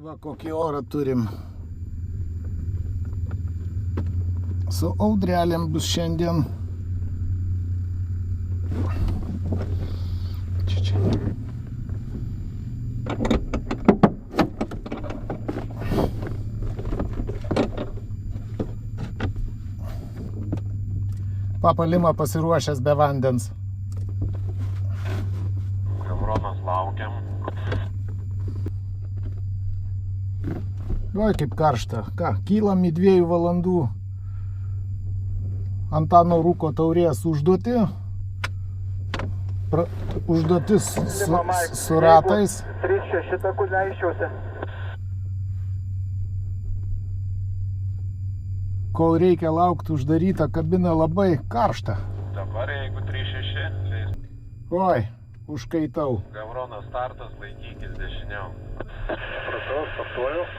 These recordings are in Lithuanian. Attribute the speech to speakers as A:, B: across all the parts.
A: Va, kokį orą turim. Su audrelėm bus šiandien. Čia. Papalima pasiruošęs be vandens.
B: Gavronas laukiam.
A: Oi, kaip karšta. Ką, kylam į 2 valandų Antano Rūko taurės užduotį. Užduotis su ratais.
C: 3-6 taku leisčiausi.
A: Kol reikia laukti uždarytą kabiną, labai karšta.
B: Dabar jeigu 3-6, leis.
A: Oi, užkaitau.
B: Gavronas startas, laikykis dešiniau.
C: Supratau, startuoju.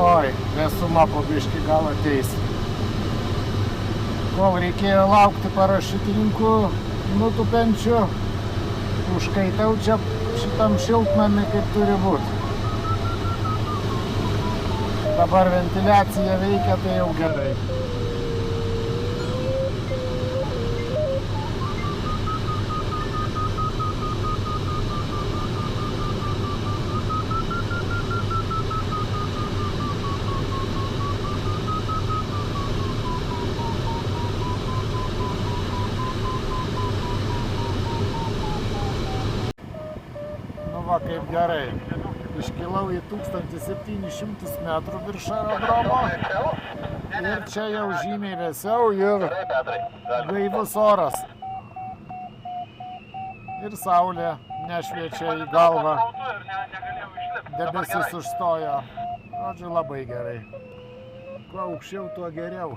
A: Oi, vėsuma po biškį gal ateis. Kol reikėjo laukti parašiutininkų nutupenčių, užkaitau čia šitam šiltnamį kaip turi būti. Dabar ventiliacija veikia, tai jau gerai. Va, kaip gerai. Iškilau į 1700 metrų virš aerodromo ir čia jau žymiai vėsiau ir gaivus oras. Ir saulė nešviečia į galvą. Debesis užstojo. Žodžiu, labai gerai. Kuo aukščiau, tuo geriau.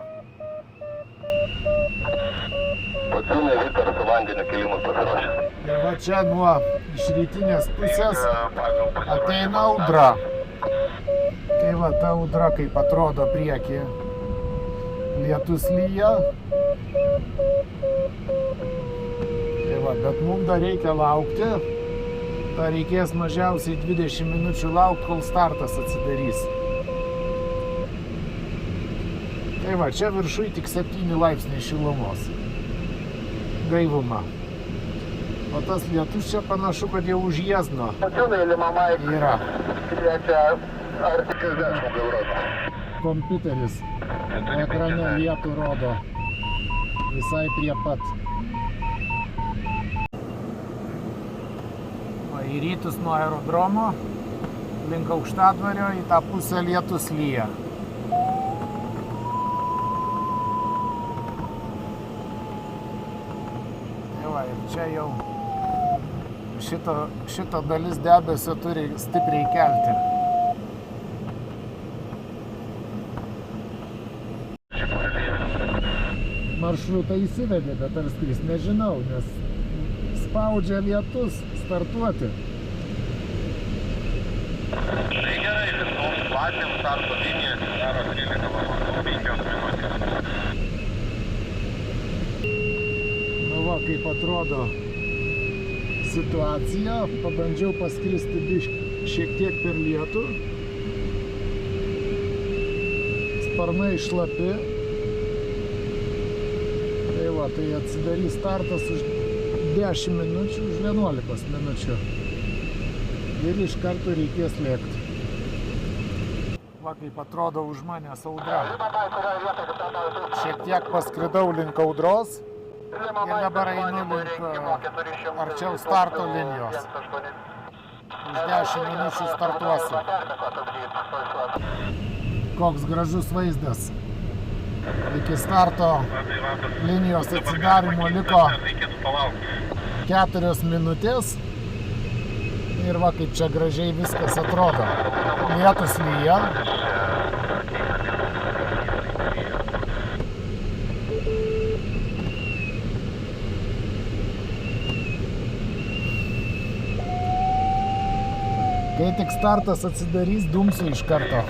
C: Pacūnai Viktoras su vandeniu kilimus pasiruošęs.
A: Ir va čia nuo iš rytinės pusės ateina audra. Tai va ta audra kaip atrodo priekį. Lietus lyja. Tai va, bet mums dar reikia laukti. Dar reikės mažiausiai 20 minučių laukti, kol startas atsidarys. Tai va, čia viršui tik 7 laipsniai šilumos. Gaivuma. O tas lietus čia panašu, kad jau už Jiezno yra. Kompiuteris ekrane lietų rodo. Visai prie pat. O į rytus nuo aerodromo, link Aukštadvario, į tą pusę lietus lyja. Ir čia jau šito dalis debesio turi stipriai kelti. Maršrutą įsivedė, bet ar skris nežinau, nes spaudžia lietus startuoti.
B: Tai gerai, visom platėm starto liniją atsidaro 13 valandų 5 minutės.
A: Va, kaip atrodo situacija, pabandžiau paskristi šiek tiek per lietų. Sparnai šlapi. Tai va, tai atsidarys startas už 10 minučių, už 11 minučių. Ir iš karto reikės lėkti. Va, kaip atrodo už manęs audra. Šiek tiek paskridau link audros. Ir dabar einu link arčiau starto linijos. Už 10 minučių startuosiu. Koks gražus vaizdas. Iki starto linijos atsidarimo liko 4 minutės. Ir va, kaip čia gražiai viskas atrodo. Lietus lyja. Kai tik startas atsidarys, dumsiu iš karto.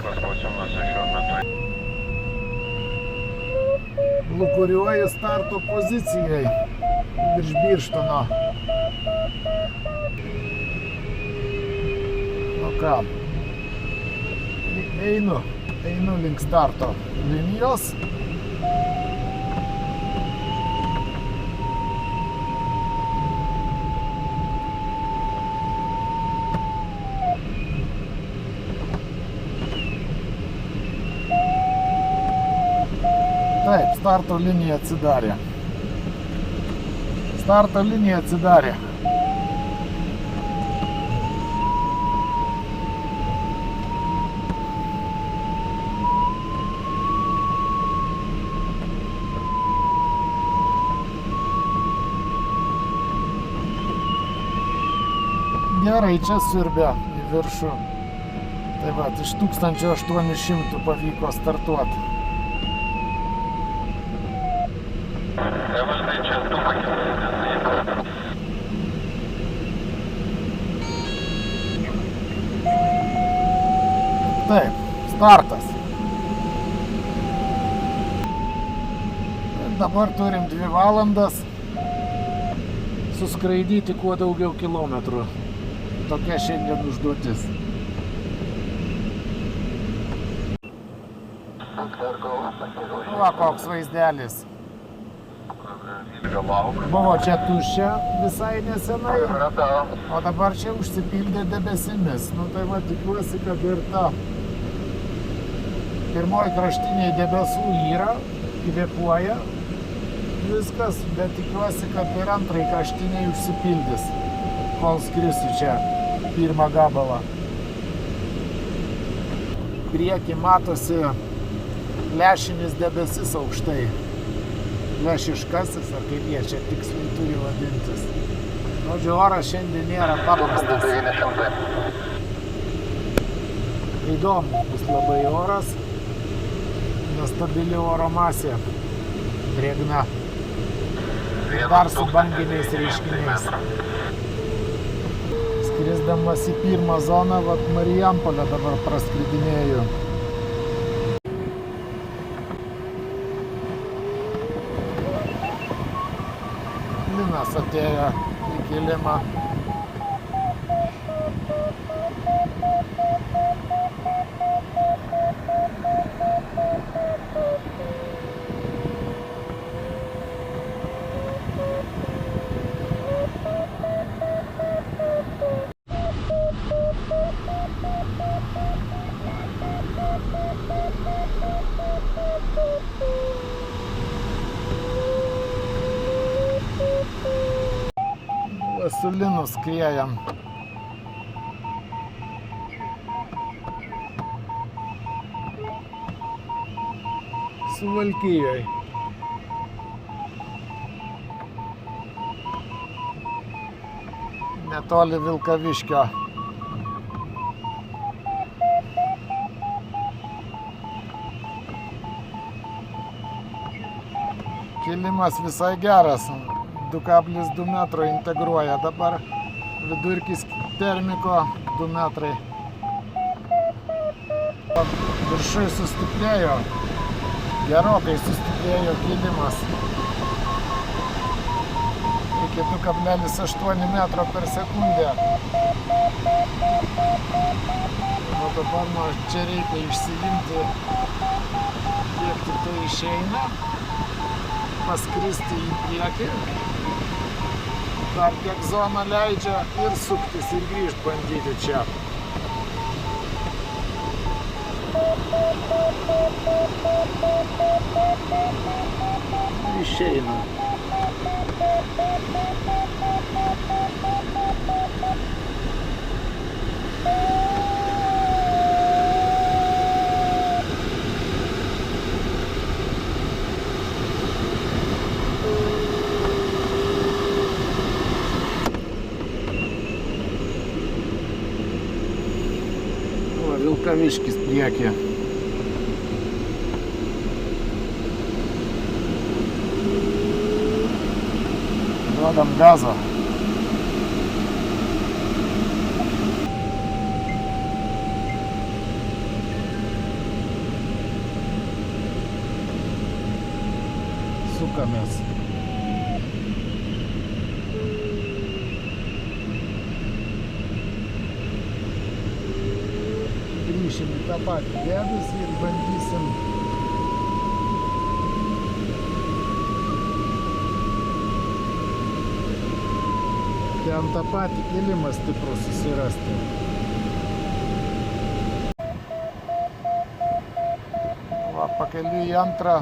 A: Lūkuriuoju starto pozicijai virš Birštono. Nu ką, einu link starto linijos. Taip, starto linija atsidarė. Gerai, čia siurbia į viršų. Tai va, iš 1800 pavyko startuoti.
B: Evaldai, čia tu pakėlė.
A: Taip, startas. Ir dabar turim 2 valandas suskraidyti kuo daugiau kilometrų. Tokia šiandien užduotis. Va, koks vaizdelis. Buvo čia tuščia visai nesenai, o dabar čia užsipildė debesimis. Nu tai va, tikiuosi, kad ir ta pirmoji kraštiniai debesų yra, įvėpuoja viskas, bet tikiuosi, kad ir antrai kraštiniai užsipildys, kol skrisiu čia pirmą gabalą. Priekį matosi lešinis debesis aukštai. Lešiškasis, ar kaip jie čia tiksliai turi vadintis. Žodžiu, oras šiandien nėra paprastas. Įdomu bus labai oras, nestabili oro masė, drėgna. Dar su banginiais reiškiniais. Skrisdamas į pirmą zoną, vat Marijampolę dabar praskridinėju. Linas atėjo į kilimą. Su Linu skriejam. Suvalkijoj. Netoli Vilkaviškio. Kilimas visai geras. 2,2 metro integruoja dabar, vidurkis termiko 2 metrai. Viršui sustiprėjo, gerokai sustiprėjo kilimas. Iki 2,8 metro per sekundę. O dabar nuo čia reikia išsiimti, kiek tik tai išeina, paskristi į priekį. Dar kiek zona leidžia ir suktis ir grįžt bandyti čia. Išeina. Vilkaviškis priekį. Duodam gazą. Sukamės. Grįšim į tą patį debesį ir bandysim ten tą patį kilimą stiprų susirasti. Va, pakeliui į antrą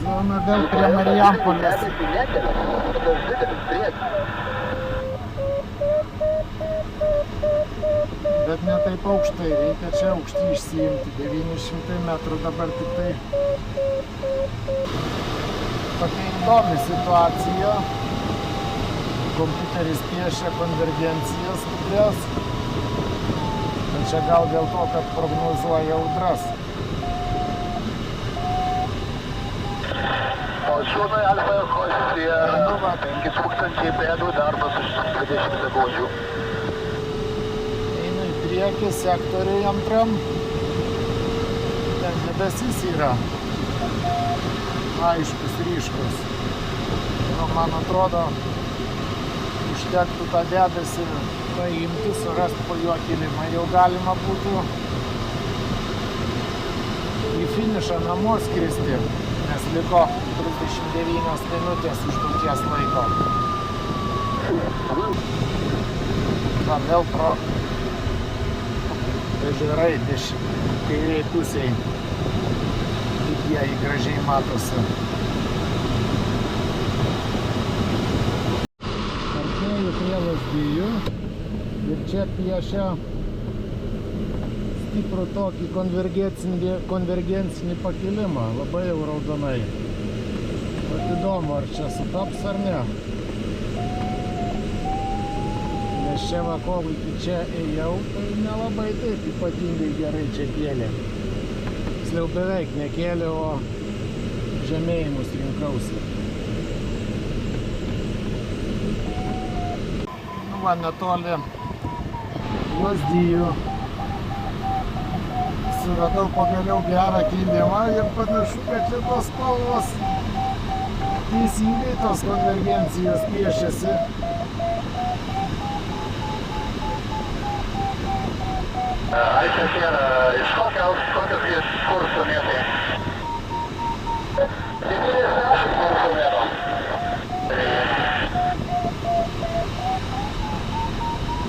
A: zoną vėl prie Marijampolės. Bet ne taip aukštai, reikia čia aukštį išsiimti, 900 metrų dabar tik tai. Tokia įdomi situacija. Kompiuteris piešia konvergencijas stiprias. Bet čia gal dėl to, kad prognozuoja audras.
C: Šūnai Alfa Kosticija 5000 pėdų, darbas už 20 sekundžių.
A: Einu į priekį sektoriui antram. Ten debesis yra. Aiškus, ryškus. Nu, man atrodo, užtektų tą debesį paimti, surasti po juo kilimą. Jau galima būtų į finišą namo skristi, nes liko 39 minutės užduoties laiko. Va, vėl pro ežerai kairiai pusiai. Kaip jie gražiai matosi. Artėju prie Lazdijų ir čia piešia stiprų tokį konvergencinį pakilimą, labai jau raudonai. Bet įdomu, ar čia sutaps ar ne. Nes čia va, kol iki čia ėjau, tai nelabai taip ypatingai gerai čia kėlė. Tiksliau beveik nekėlė, o žemėjimus rinkausi. Nu va, netoli Lazdijų. Suradau pagaliau gerą kilimą ir panašu, kad čia tos spalvos teisingai tos konvergencijos piešiasi.
C: Aiškiai yra, iš kokios kurso vietai? 90 kurso vieto.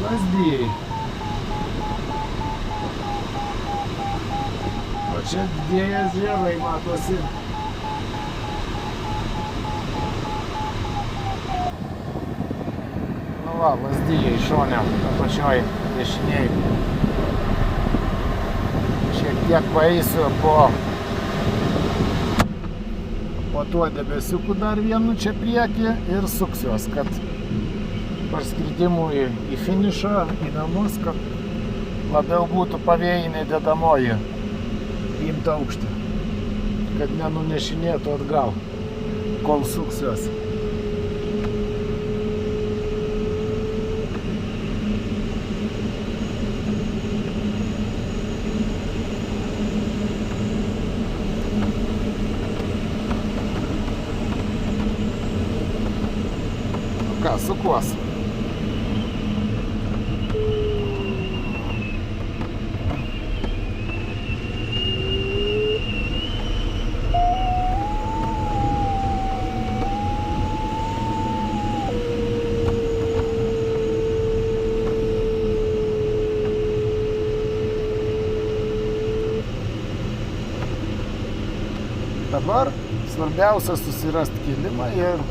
A: Lazdijai. O čia didėja ežerai matosi. Nu va, Lazdijai šone, apačioj dešiniai. Šiek tiek paeisiu po tuo debesiuku dar vienu čia priekį ir suksiuos, kad parskridimui į finišą, į namus, kad labiau būtų pavėjinė dedamoji imti aukštį, kad nenunešinėtų atgal, kol suksiuos. Ką, sukuos. Dabar svarbiausia susirasti kilimą ir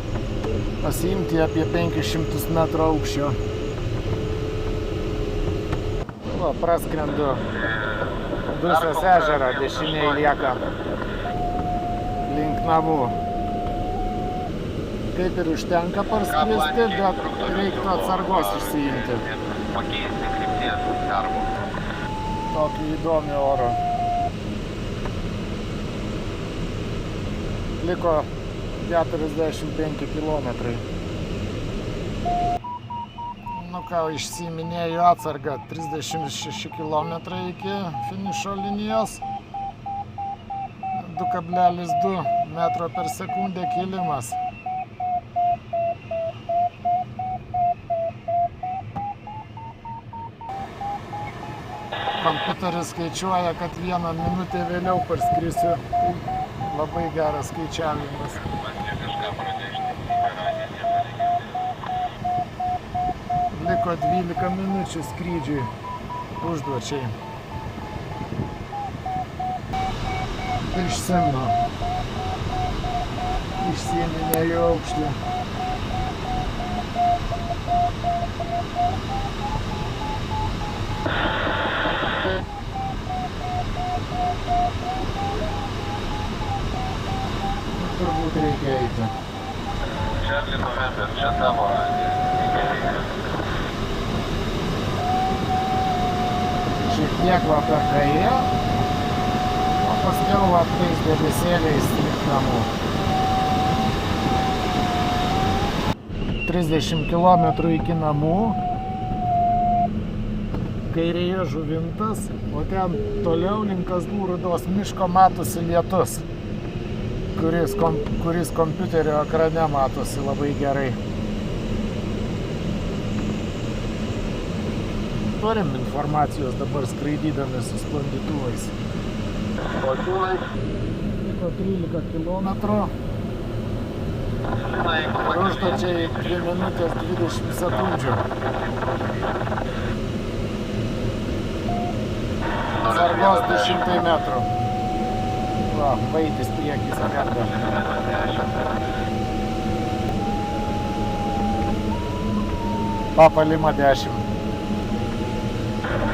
A: pasiimti apie 500 metrų aukščio. Va, praskrendu Dusios ežerą, dešiniai lieka link namų. Kaip ir užtenka parskristi, bet reiktų atsargos išsiimti.
B: Pakeisti krypties darbo.
A: tokį įdomį orą. Liko 45 kilometrai. Nu ką, išsiiminėjau atsargą, 36 kilometrai iki finišo linijos. 2,2 metro per sekundę kilimas. Kompiuteris skaičiuoja, kad 1 minutę vėliau parskrisiu. Labai geras skaičiavimas. Liko 12 minučių skrydžiui užduočiai. Iš Simno. Išsieminėjau aukštį. Turbūt reikia eiti.
B: Charlie November, čia tavo.
A: Šiek tiek va per kairę, o paskiau va tais debesėliais link namų. 30 km iki namų. Kairėje Žuvintas, o ten toliau link Kazlų Rūdos miško matosi lietus, kuris kompiuterio ekrane matosi labai gerai. Turim informacijos dabar skraidydami su sklandytuvais. Liko 13 km. Užduočiai 2 minutės 20 sekundžių. Atsargos 200 metrų. Va, vaitis priekis skrenda. Papa Lima 10.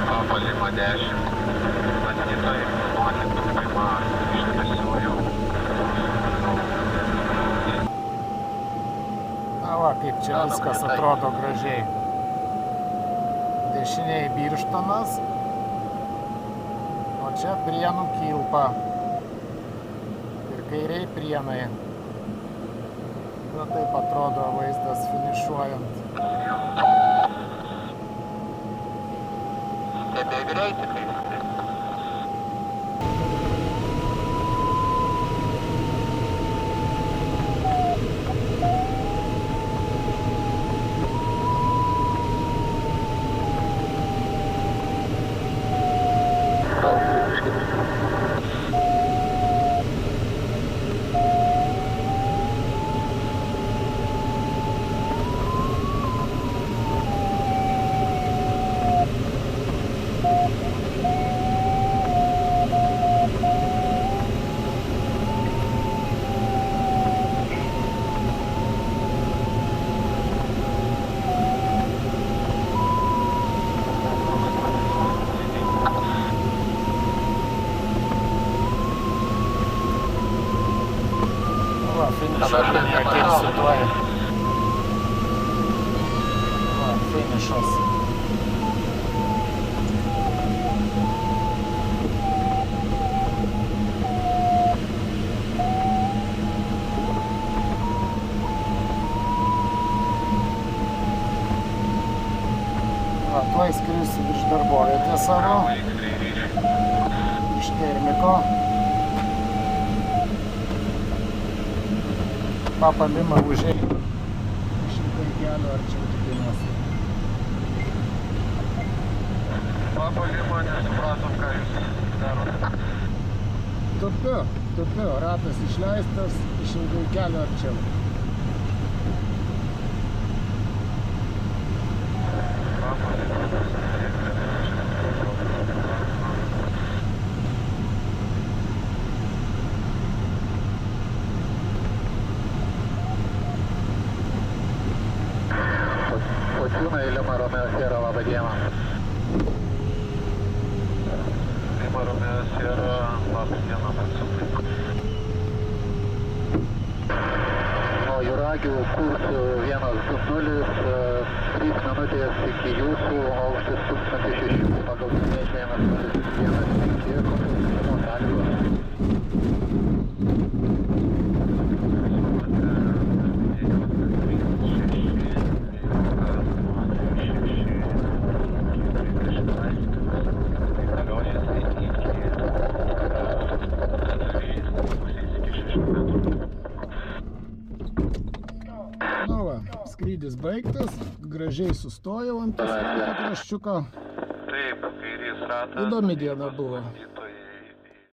B: Papa Lima 10. Bandytojai nuotėkų paima ištesiųjų.
A: Na va, kaip čia viskas atrodo gražiai. Dešiniai Birštonas, o čia Prienų Kilpa. Ir kairiai Prienai. Na taip atrodo vaizdas finišuojant.
C: Stebė greitį, kaip.
A: Pakirsiu tuoj. Va, finišas. Va, tuoj skrisiu virš darbovietės savo. Iš termiko. Papa Lima užėjai. 100 kelio arčiau tikinuosi.
B: Papa Lima, nesupratom, ką jūs darote.
A: Tupiu, ratas išleistas, 100 kelio arčiau.
B: Papa Lima,
C: Pociūnai, Lima Romeo Sierra, labą dieną.
B: Lima Romeo Sierra, labą dieną, Pociūnai.
C: Nuo Juragių kursų 120, 3 minutės iki jūsų, aukštis 1600 pagal 110.
A: Skrydis baigtas, gražiai sustojau ant paskutinio kraščiuko.
B: Taip, kairys ratas.
A: Įdomi diena buvo.